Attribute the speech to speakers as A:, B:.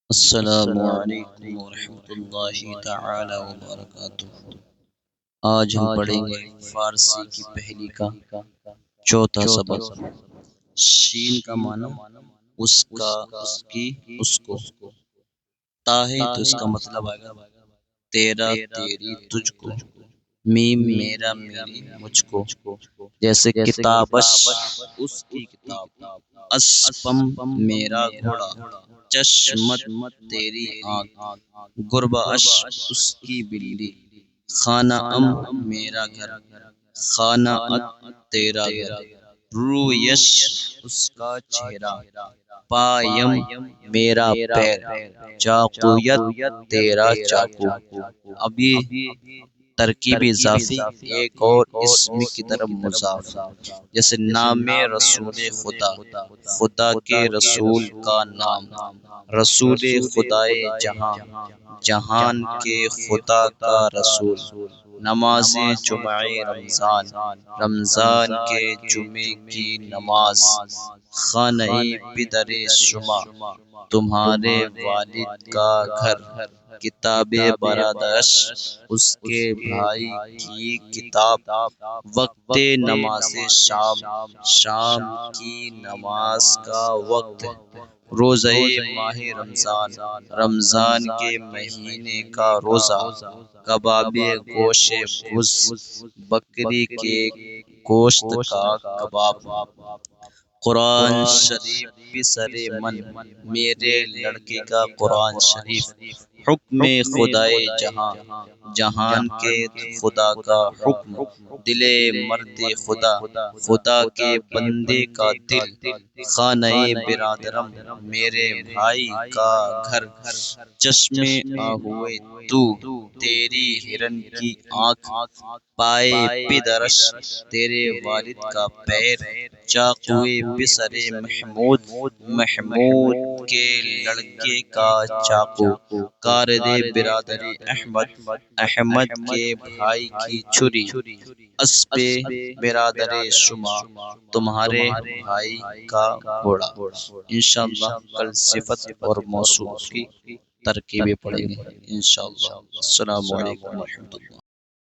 A: السلام علیکم ورحمۃ اللہ تعالی وبرکاتہ۔ آج ہم پڑھیں گے فارسی کی پہلی کا چوتھا سبق۔ شین کا معنی اس کا، اس کی، اس کو۔ تا ہے تو اس کا مطلب آئے گا تیرا، تیری، تجھ کو۔ میم میرا، میری، مجھ کو۔ جیسے کتابش اس کی کتاب، اسپم میرا گھوڑا، چشمت تیری آنکھ، گربہ اش اس کی بلی، خانہ ام میرا گھر، خانہ ات تیرا گھر، رویش اس کا چہرہ، پایم میرا پیر، چاقویت تیرا چاقو۔ اب یہ ترکیب اضافی ایک اور اسم کی طرف مضاف، جیسے نام رسول خدا، خدا کے رسول کا نام، رسول خدائے جہاں، جہان کے خدا کا رسول، نماز جمعہ رمضان، رمضان کے جمعے کی نماز، خانہ پدر شما تمہارے والد کا گھر، کتاب برادرش اس کے بھائی کی کتاب، وقت نماز شام، شام کی نماز کا وقت، روزہ ماہ رمضان، رمضان کے مہینے کا روزہ، کباب گوشت بز، بکری کے گوشت کا کباب، قرآن شریف بسر من میرے لڑکے کا قرآن شریف، حکم خدائے جہاں، جہان کے خدا کا حکم، دل مرد خدا، خدا کے بندے کا دل، خانہ برادرم میرے بھائی کا گھر، چشم آہوئے تو تیری ہرن کی آنکھ، پائے پدرش تیرے والد کا پیر، چاقوئے پسر محمود محمود کے لڑکے کا چاقو، کارد برادر احمد احمد کے بھائی کی چھری، اسب برادر شما تمہارے بھائی کا گھوڑا۔ انشاءاللہ کل صفت اور موصوف کی ترکیبیں پڑھیں گے انشاءاللہ۔ السلام علیکم ورحمۃ اللہ۔